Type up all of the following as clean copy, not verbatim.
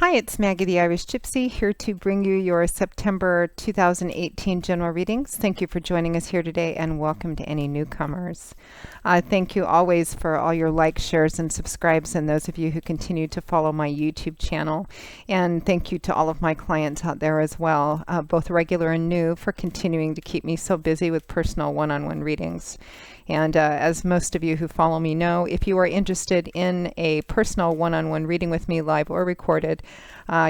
Hi, it's Maggie the Irish Gypsy here to bring you your September 2018 general readings. Thank you for joining us here today and welcome to any newcomers. Thank you always for all your likes, shares, and subscribes, and those of you who continue to follow my YouTube channel. And thank you to all of my clients out there as well, both regular and new, for continuing to keep me so busy with personal one-on-one readings. And as most of you who follow me know, if you are interested in a personal one-on-one reading with me, live or recorded,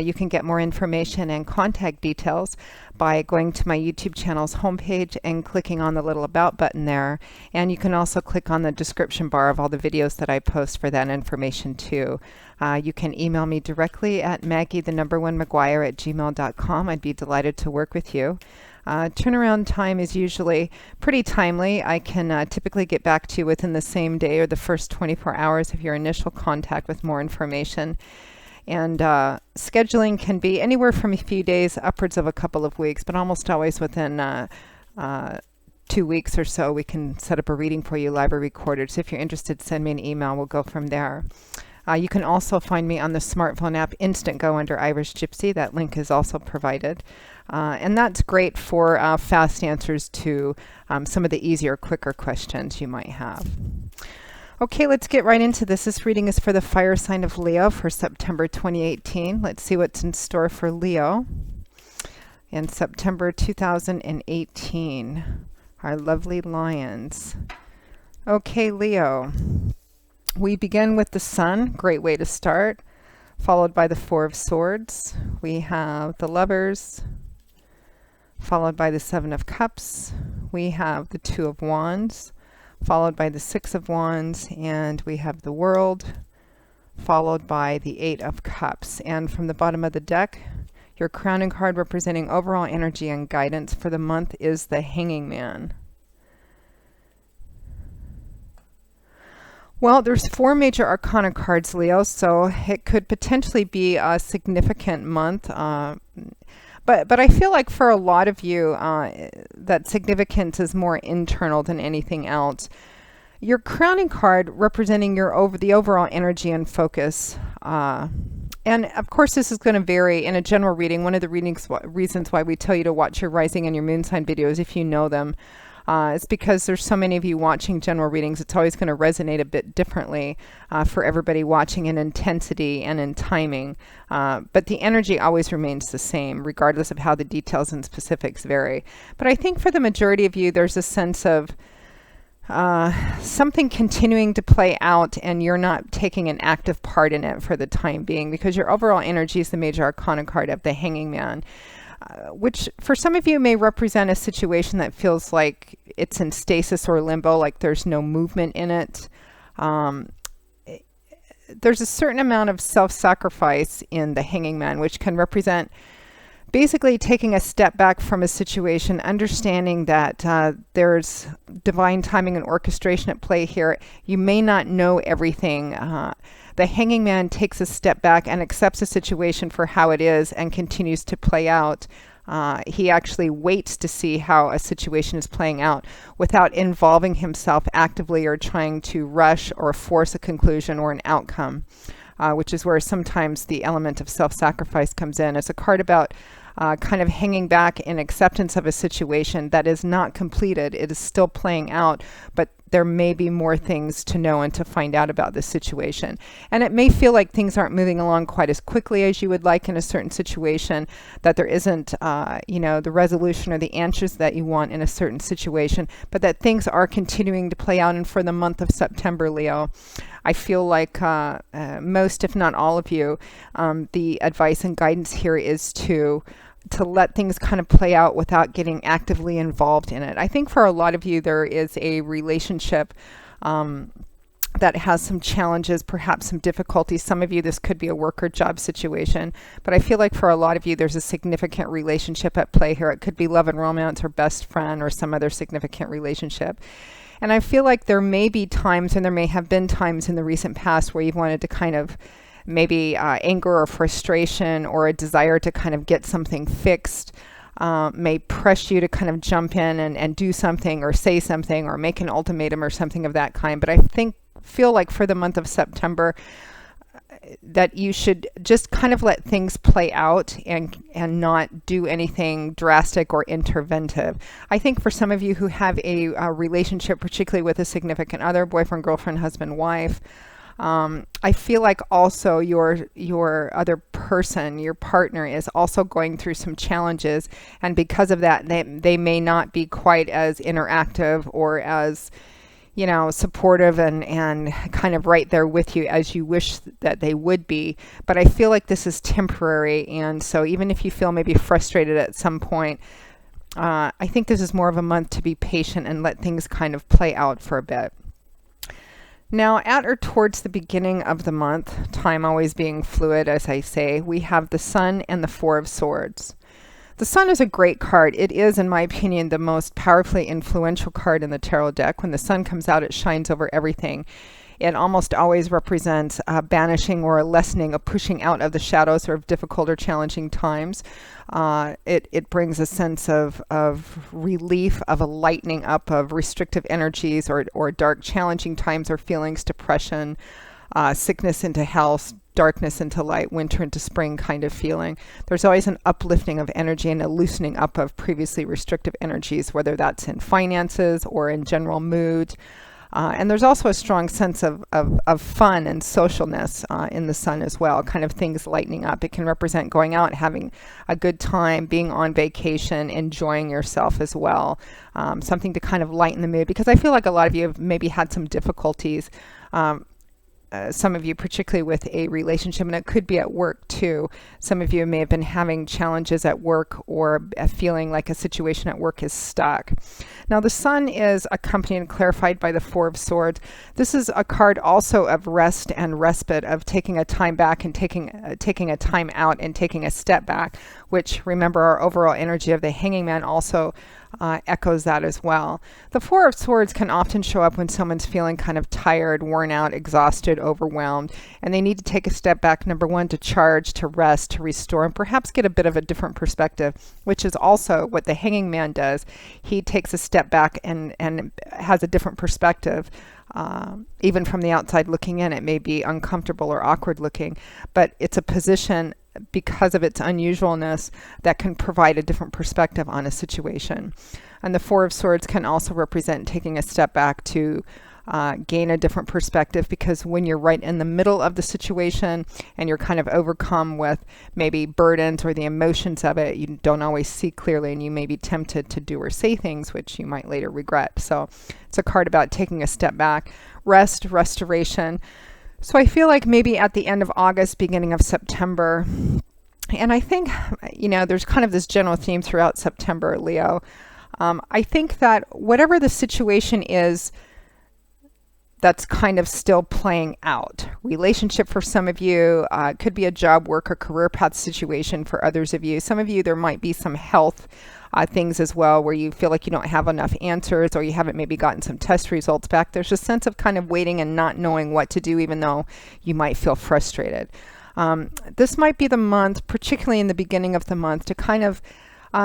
you can get more information and contact details by going to my YouTube channel's homepage and clicking on the little About button there. And you can also click on the description bar of all the videos that I post for that information too. You can email me directly at maggie1mcguire@gmail.com. I'd be delighted to work with you. Turnaround time is usually pretty timely. I can typically get back to you within the same day or the first 24 hours of your initial contact with more information. And scheduling can be anywhere from a few days upwards of a couple of weeks, but almost always within 2 weeks or so we can set up a reading for you, live or recorded. So if you're interested, send me an email. We'll go from there. You can also find me on the smartphone app Instantgo under Irish Gypsy. That link is also provided. And that's great for fast answers to some of the easier, quicker questions you might have. Okay, let's get right into this. This reading is for the fire sign of Leo for September 2018. Let's see what's in store for Leo in September 2018. Our lovely lions. Okay, Leo. We begin with the Sun, great way to start, followed by the Four of Swords. We have the Lovers, followed by the Seven of Cups. We have the Two of Wands, followed by the Six of Wands, and we have the World, followed by the Eight of Cups. And from the bottom of the deck, your crowning card representing overall energy and guidance for the month is the Hanging Man. Well, there's 4 major arcana cards, Leo, so it could potentially be a significant month. But I feel like for a lot of you, that significance is more internal than anything else. Your crowning card representing the overall energy and focus. And of course, this is going to vary in a general reading. One of the reasons why we tell you to watch your rising and your moon sign videos, if you know them, it's because there's so many of you watching general readings. It's always going to resonate a bit differently for everybody watching in intensity and in timing. But the energy always remains the same, regardless of how the details and specifics vary. But I think for the majority of you, there's a sense of something continuing to play out and you're not taking an active part in it for the time being, because your overall energy is the major arcana card of the Hanging Man. Which for some of you may represent a situation that feels like it's in stasis or limbo, like there's no movement in it. There's a certain amount of self-sacrifice in the Hanging Man, which can represent basically taking a step back from a situation, understanding that there's divine timing and orchestration at play here. You may not know everything. The Hanging Man takes a step back and accepts a situation for how it is and continues to play out. He actually waits to see how a situation is playing out without involving himself actively or trying to rush or force a conclusion or an outcome, which is where sometimes the element of self-sacrifice comes in. It's a card about kind of hanging back in acceptance of a situation that is not completed. It is still playing out, but there may be more things to know and to find out about this situation. And it may feel like things aren't moving along quite as quickly as you would like in a certain situation, that there isn't, the resolution or the answers that you want in a certain situation, but that things are continuing to play out. And for the month of September, Leo, I feel like most, if not all of you, the advice and guidance here is to let things kind of play out without getting actively involved in it. I think for a lot of you, there is a relationship that has some challenges, perhaps some difficulties. Some of you, this could be a work or job situation, but I feel like for a lot of you, there's a significant relationship at play here. It could be love and romance or best friend or some other significant relationship. And I feel like there may be times, and there may have been times in the recent past where you've wanted to kind of maybe anger or frustration or a desire to kind of get something fixed may press you to kind of jump in and do something or say something or make an ultimatum or something of that kind. But I feel like for the month of September, that you should just kind of let things play out and not do anything drastic or interventive. I think for some of you who have a relationship, particularly with a significant other, boyfriend, girlfriend, husband, wife, I feel like also your other person, your partner, is also going through some challenges, and because of that, they may not be quite as interactive or as supportive and kind of right there with you as you wish that they would be. But I feel like this is temporary, and so even if you feel maybe frustrated at some point, I think this is more of a month to be patient and let things kind of play out for a bit. Now, at or towards the beginning of the month, time always being fluid, as I say, we have the Sun and the Four of Swords. The Sun is a great card. It is, in my opinion, the most powerfully influential card in the tarot deck. When the Sun comes out, it shines over everything. It almost always represents banishing or a lessening, a pushing out of the shadows or of difficult or challenging times. It brings a sense of relief, of a lightening up of restrictive energies or dark, challenging times or feelings, depression, sickness into health, darkness into light, winter into spring kind of feeling. There's always an uplifting of energy and a loosening up of previously restrictive energies, whether that's in finances or in general mood. And there's also a strong sense of fun and socialness in the Sun as well, kind of things lightening up. It can represent going out, having a good time, being on vacation, enjoying yourself as well. Something to kind of lighten the mood, because I feel like a lot of you have maybe had some difficulties. Some of you particularly with a relationship, and it could be at work too. Some of you may have been having challenges at work or feeling like a situation at work is stuck. Now the Sun is accompanied and clarified by the Four of Swords. This is a card also of rest and respite, of taking a time back and taking a time out and taking a step back, which, remember, our overall energy of the Hanging Man also echoes that as well. The Four of Swords can often show up when someone's feeling kind of tired, worn out, exhausted, overwhelmed, and they need to take a step back, number one, to charge, to rest, to restore, and perhaps get a bit of a different perspective, which is also what the Hanging Man does. He takes a step back and has a different perspective. Even from the outside looking in, it may be uncomfortable or awkward looking, but it's a position, because of its unusualness, that can provide a different perspective on a situation. And the Four of Swords can also represent taking a step back to gain a different perspective, because when you're right in the middle of the situation and you're kind of overcome with maybe burdens or the emotions of it, you don't always see clearly, and you may be tempted to do or say things which you might later regret. So it's a card about taking a step back, rest, restoration. So I feel like maybe at the end of August, beginning of September, and I think, there's kind of this general theme throughout September, Leo. I think that whatever the situation is that's kind of still playing out, relationship for some of you, could be a job, work, or career path situation for others of you. Some of you, there might be some health things as well, where you feel like you don't have enough answers, or you haven't maybe gotten some test results back. There's a sense of kind of waiting and not knowing what to do, even though you might feel frustrated. This might be the month, particularly in the beginning of the month, to kind of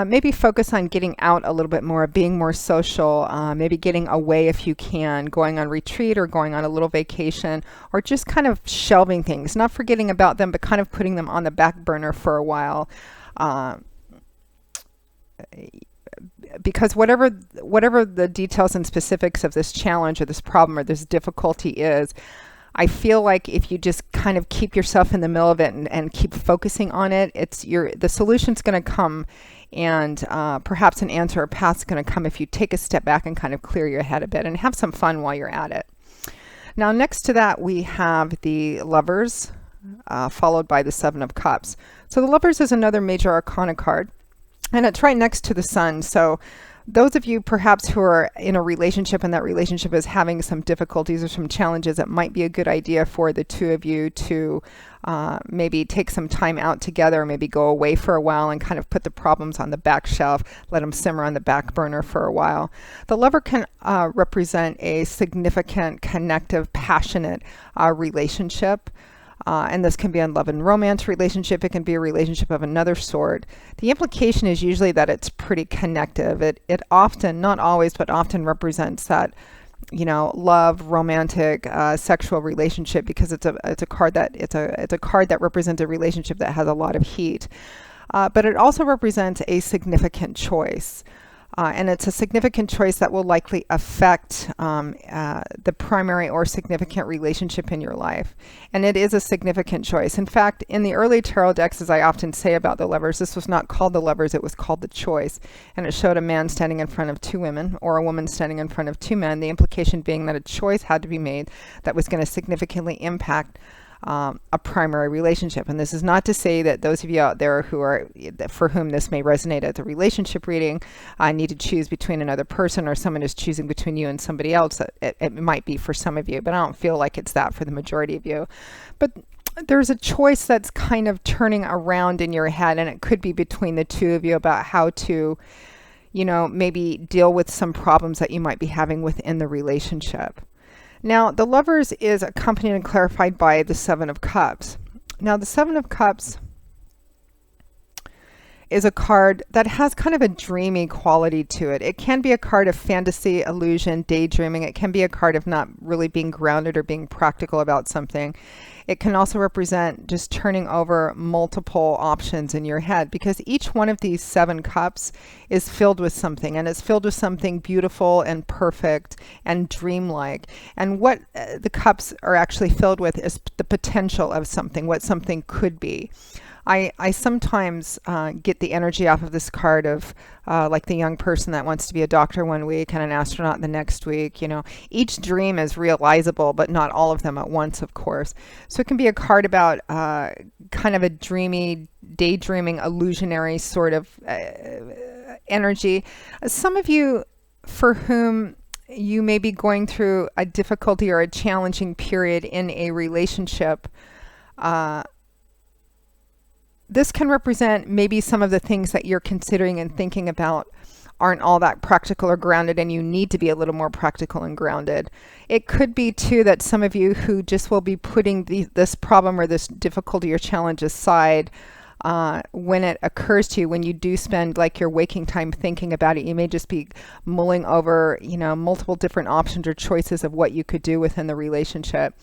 maybe focus on getting out a little bit more, being more social, maybe getting away if you can, going on retreat or going on a little vacation, or just kind of shelving things, not forgetting about them, but kind of putting them on the back burner for a while. Because whatever the details and specifics of this challenge or this problem or this difficulty is, I feel like if you just kind of keep yourself in the middle of it and keep focusing on it, the solution's going to come, and perhaps an answer or path's going to come if you take a step back and kind of clear your head a bit and have some fun while you're at it. Now, next to that, we have the Lovers, followed by the Seven of Cups. So the Lovers is another major arcana card, and it's right next to the Sun. So those of you perhaps who are in a relationship and that relationship is having some difficulties or some challenges, it might be a good idea for the two of you to maybe take some time out together, maybe go away for a while and kind of put the problems on the back shelf, let them simmer on the back burner for a while. The Lover can represent a significant, connective, passionate relationship. And this can be a love and romance relationship. It can be a relationship of another sort. The implication is usually that it's pretty connective. It often, not always, but often represents that love, romantic, sexual relationship, because it's a card that represents a relationship that has a lot of heat. But it also represents a significant choice. And it's a significant choice that will likely affect the primary or significant relationship in your life. And it is a significant choice. In fact, in the early tarot decks, as I often say about the Lovers, this was not called the Lovers, it was called the Choice. And it showed a man standing in front of two women, or a woman standing in front of two men, the implication being that a choice had to be made that was going to significantly impact a primary relationship. And this is not to say that those of you out there for whom this may resonate as a relationship reading, need to choose between another person, or someone is choosing between you and somebody else. It might be for some of you, but I don't feel like it's that for the majority of you. But there's a choice that's kind of turning around in your head, and it could be between the two of you about how to, maybe deal with some problems that you might be having within the relationship. Now, the Lovers is accompanied and clarified by the Seven of Cups. Now, the Seven of Cups is a card that has kind of a dreamy quality to it. It can be a card of fantasy, illusion, daydreaming. It can be a card of not really being grounded or being practical about something. It can also represent just turning over multiple options in your head, because each one of these 7 cups is filled with something, and it's filled with something beautiful and perfect and dreamlike. And what the cups are actually filled with is the potential of something, what something could be. I sometimes get the energy off of this card of like the young person that wants to be a doctor one week and an astronaut the next week. Each dream is realizable, but not all of them at once, of course. So it can be a card about kind of a dreamy, daydreaming, illusionary sort of energy. Some of you for whom you may be going through a difficulty or a challenging period in a relationship, this can represent maybe some of the things that you're considering and thinking about aren't all that practical or grounded, and you need to be a little more practical and grounded. It could be too that some of you who just will be putting this problem or this difficulty or challenge aside when it occurs to you, when you do spend like your waking time thinking about it. You may just be mulling over, multiple different options or choices of what you could do within the relationship.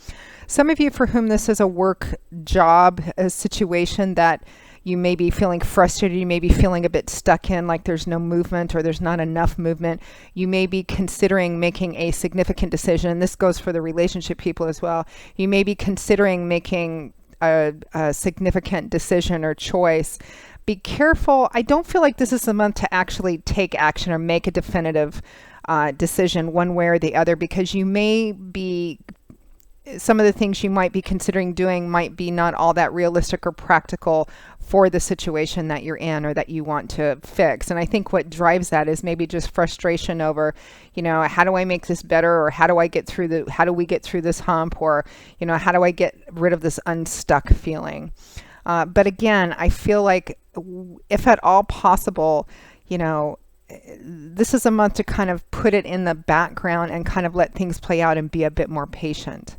Some of you for whom this is a work job, a situation that you may be feeling frustrated, you may be feeling a bit stuck in, like there's no movement or there's not enough movement. You may be considering making a significant decision, and this goes for the relationship people as well. You may be considering making a significant decision or choice. Be careful. I don't feel like this is the month to actually take action or make a definitive decision one way or the other, because you may be some of the things you might be considering doing might be not all that realistic or practical for the situation that you're in or that you want to fix. And I think what drives that is maybe just frustration over, how do I make this better, or how do we get through this hump, or, how do I get rid of this unstuck feeling? But again, I feel like if at all possible, this is a month to kind of put it in the background and kind of let things play out and be a bit more patient.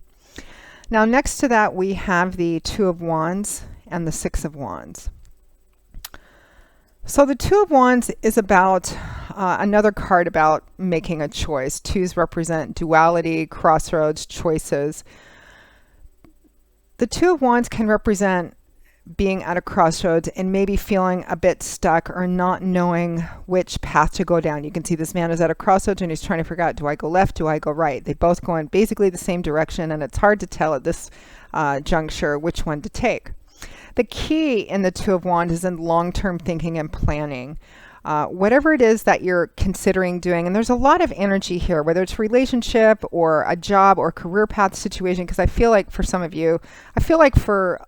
Now, next to that, we have the Two of Wands and the Six of Wands. So the Two of Wands is about another card about making a choice. Twos represent duality, crossroads, choices. The Two of Wands can represent being at a crossroads and maybe feeling a bit stuck or not knowing which path to go down. You can see this man is at a crossroads and he's trying to figure out, do I go left, do I go right? They both go in basically the same direction, and it's hard to tell at this juncture which one to take. The key in the Two of Wands is in long-term thinking and planning. Whatever it is that you're considering doing, and there's a lot of energy here, whether it's relationship or a job or career path situation, because I feel like for some of you, for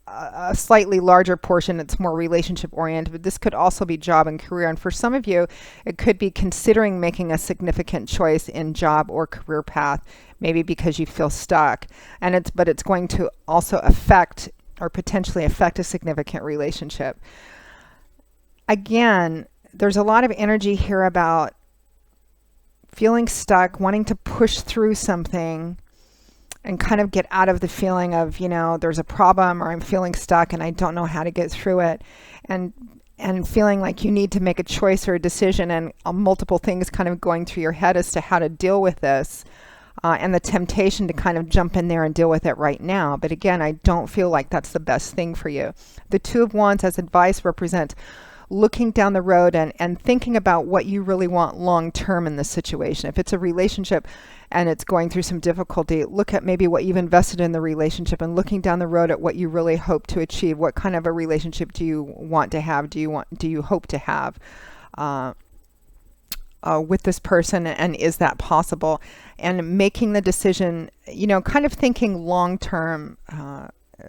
a slightly larger portion, it's more relationship oriented, but this could also be job and career. And for some of you, it could be considering making a significant choice in job or career path, maybe because you feel stuck. But it's going to also affect or potentially affect a significant relationship. Again, there's a lot of energy here about feeling stuck, wanting to push through something and kind of get out of the feeling of, there's a problem or I'm feeling stuck and I don't know how to get through it. And and feeling like you need to make a choice or a decision, and multiple things kind of going through your head as to how to deal with this, and the temptation to kind of jump in there and deal with it right now. But again, I don't feel like that's the best thing for you. The Two of Wands as advice represents looking down the road and thinking about what you really want long term in this situation. If it's a relationship and it's going through some difficulty, look at maybe what you've invested in the relationship and looking down the road at what you really hope to achieve. What kind of a relationship do you want to have? Do you hope to have with this person, and is that possible? And making the decision, kind of thinking long term.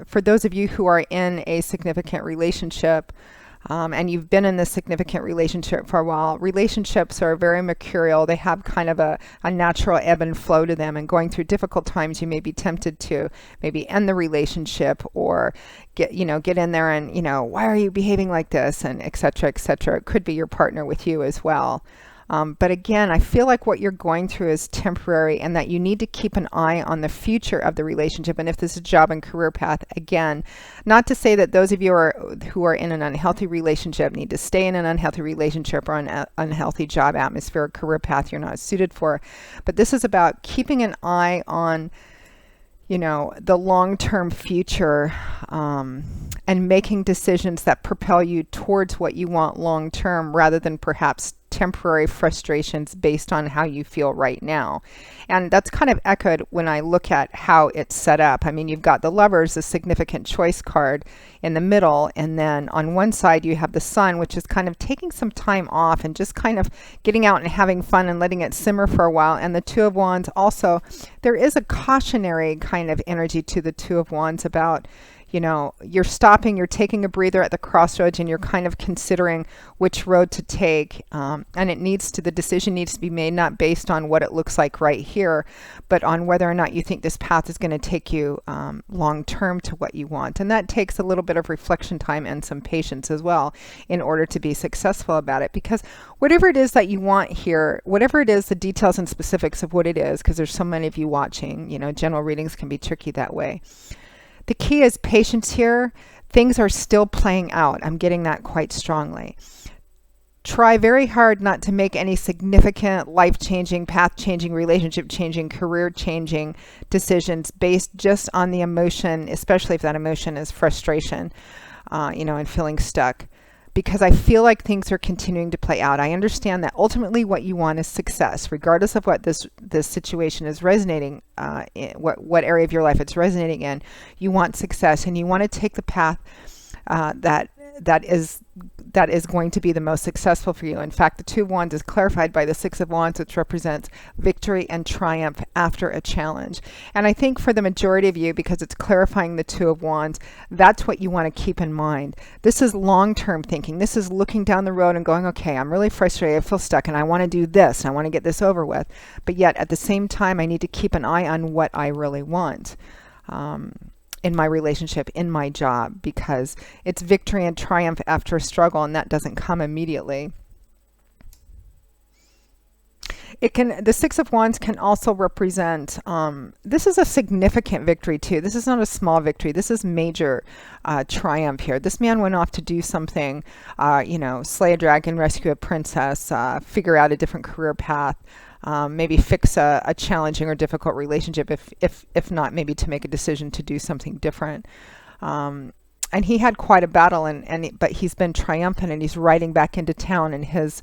For those of you who are in a significant relationship, and you've been in this significant relationship for a while, relationships are very mercurial. They have kind of a natural ebb and flow to them. And going through difficult times, you may be tempted to maybe end the relationship or get in there and, why are you behaving like this? And et cetera, et cetera. It could be your partner with you as well. But again, I feel like what you're going through is temporary, and that you need to keep an eye on the future of the relationship. And if this is a job and career path, again, not to say that those of you who are in an unhealthy relationship need to stay in an unhealthy relationship or an unhealthy job atmosphere or career path you're not suited for. But this is about keeping an eye on the long-term future, and making decisions that propel you towards what you want long-term, rather than perhaps temporary frustrations based on how you feel right now. And that's kind of echoed when I look at how it's set up. I mean, you've got the Lovers, the significant choice card in the middle, and then on one side you have the Sun, which is kind of taking some time off and just kind of getting out and having fun and letting it simmer for a while. And the Two of Wands also, there is a cautionary kind of energy to the Two of Wands about, you're stopping, you're taking a breather at the crossroads, and you're kind of considering which road to take. And the decision needs to be made not based on what it looks like right here, but on whether or not you think this path is going to take you long term to what you want. And that takes a little bit of reflection time and some patience as well in order to be successful about it. Because whatever it is that you want here, whatever it is, the details and specifics of what it is, because there's so many of you watching, general readings can be tricky that way. The key is patience here. Things are still playing out. I'm getting that quite strongly. Try very hard not to make any significant life-changing, path-changing, relationship-changing, career-changing decisions based just on the emotion, especially if that emotion is frustration, and feeling stuck. Because I feel like things are continuing to play out. I understand that ultimately what you want is success, regardless of what this situation is resonating in, what area of your life it's resonating in. You want success, and you want to take the path that is going to be the most successful for you. In fact, the Two of Wands is clarified by the Six of Wands, which represents victory and triumph after a challenge. And I think for the majority of you, because it's clarifying the Two of Wands, that's what you want to keep in mind. This is long-term thinking. This is looking down the road and going, okay, I'm really frustrated, I feel stuck, and I want to do this, and I want to get this over with. But yet, at the same time, I need to keep an eye on what I really want. In my relationship, in my job, because it's victory and triumph after a struggle, and that doesn't come immediately. The Six of Wands can also represent, this is a significant victory too. This is not a small victory. This is major triumph here. This man went off to do something, slay a dragon, rescue a princess, figure out a different career path, maybe fix a challenging or difficult relationship, if not, maybe to make a decision to do something different. And he had quite a battle, but he's been triumphant, and he's riding back into town, and his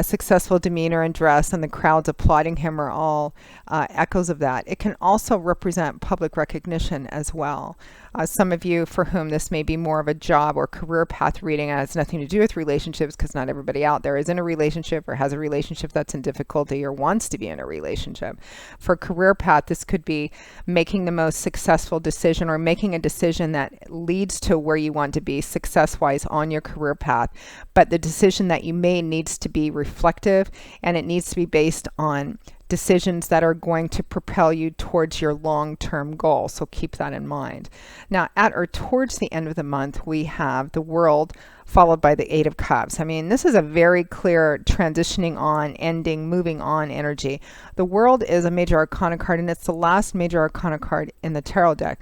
successful demeanor and dress and the crowds applauding him are all echoes of that. It can also represent public recognition as well. Some of you for whom this may be more of a job or career path reading, it has nothing to do with relationships, because not everybody out there is in a relationship or has a relationship that's in difficulty or wants to be in a relationship. For career path, this could be making the most successful decision, or making a decision that leads to where you want to be success-wise on your career path. But the decision that you made needs to be reflective, and it needs to be based on decisions that are going to propel you towards your long-term goal. So keep that in mind. Now, at or towards the end of the month, we have the World followed by the Eight of Cups. I mean, this is a very clear transitioning on, ending, moving on energy. The World is a major arcana card, and it's the last major arcana card in the tarot deck.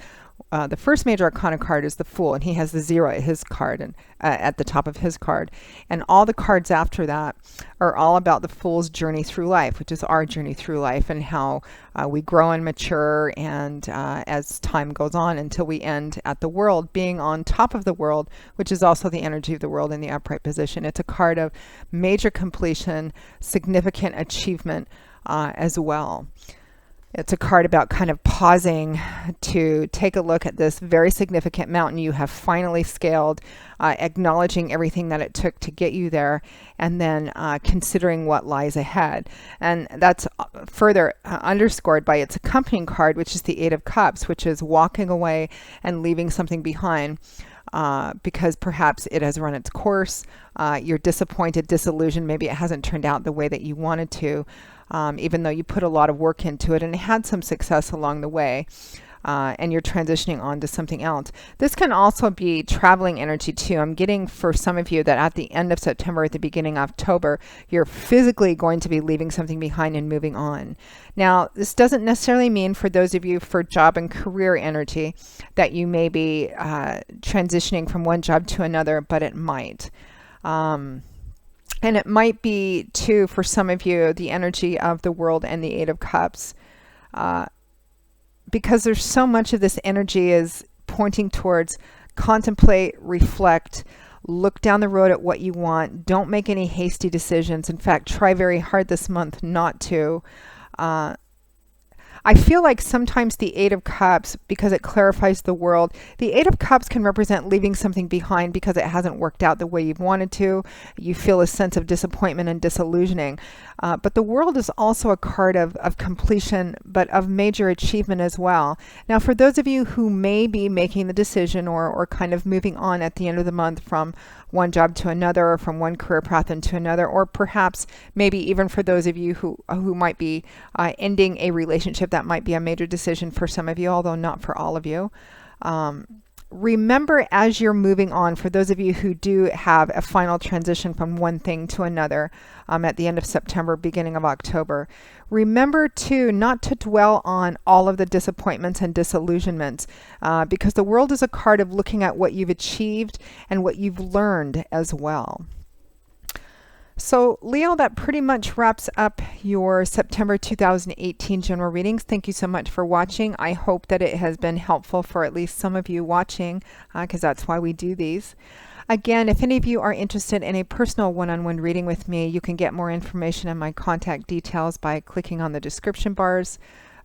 the first major arcana card is the Fool, and he has the 0 at his card and at the top of his card. And all the cards after that are all about the Fool's journey through life, which is our journey through life, and how we grow and mature, and as time goes on until we end at the World, being on top of the World, which is also the energy of the World in the upright position. It's a card of major completion, significant achievement as well. It's a card about kind of pausing to take a look at this very significant mountain you have finally scaled, acknowledging everything that it took to get you there, and then considering what lies ahead. And that's further underscored by its accompanying card, which is the 8 of Cups, which is walking away and leaving something behind. Because perhaps it has run its course, you're disappointed, disillusioned, maybe it hasn't turned out the way that you wanted to, even though you put a lot of work into it and had some success along the way, and you're transitioning on to something else. This can also be traveling energy too. I'm getting for some of you that at the end of September, at the beginning of October, you're physically going to be leaving something behind and moving on. Now, this doesn't necessarily mean for those of you for job and career energy that you may be transitioning from one job to another, but it might. And it might be, too, for some of you, the energy of the World and the 8 of Cups. Because there's so much of this energy is pointing towards contemplate, reflect, look down the road at what you want. Don't make any hasty decisions. In fact, try very hard this month not to. I feel like sometimes the 8 of Cups, because it clarifies the World, the 8 of Cups can represent leaving something behind because it hasn't worked out the way you've wanted to. You feel a sense of disappointment and disillusioning. But the World is also a card of completion, but of major achievement as well. Now, for those of you who may be making the decision or kind of moving on at the end of the month from one job to another, or from one career path into another, or perhaps maybe even for those of you who might be ending a relationship, that might be a major decision for some of you, although not for all of you. Remember, as you're moving on, for those of you who do have a final transition from one thing to another at the end of September, beginning of October, remember too not to dwell on all of the disappointments and disillusionments, because the World is a card of looking at what you've achieved and what you've learned as well. So Leo, that pretty much wraps up your September 2018 general readings. Thank you so much for watching. I hope that it has been helpful for at least some of you watching, because that's why we do these. Again, if any of you are interested in a personal one-on-one reading with me, you can get more information and my contact details by clicking on the description bar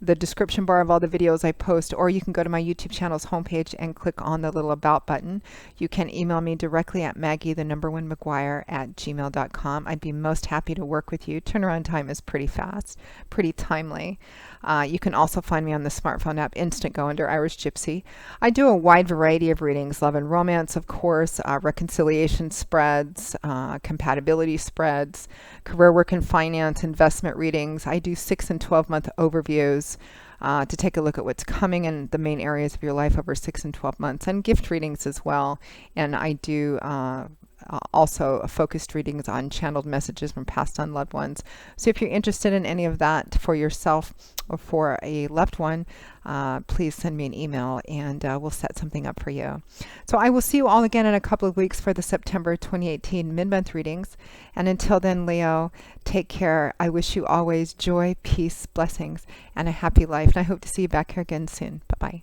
of all the videos I post, or you can go to my YouTube channel's homepage and click on the little About button. You can email me directly at maggie1mcguire@gmail.com. I'd be most happy to work with you. Turnaround time is pretty fast, pretty timely. You can also find me on the smartphone app Instantgo under Irish Gypsy. I do a wide variety of readings: love and romance, of course, reconciliation spreads, compatibility spreads, career, work, and finance, investment readings. I do 6 and 12-month overviews to take a look at what's coming in the main areas of your life over 6 and 12 months, and gift readings as well. And I do also focused readings on channeled messages from passed on loved ones. So if you're interested in any of that for yourself or for a loved one, please send me an email and we'll set something up for you. So I will see you all again in a couple of weeks for the September 2018 mid-month readings. And until then, Leo, take care. I wish you always joy, peace, blessings, and a happy life. And I hope to see you back here again soon. Bye-bye.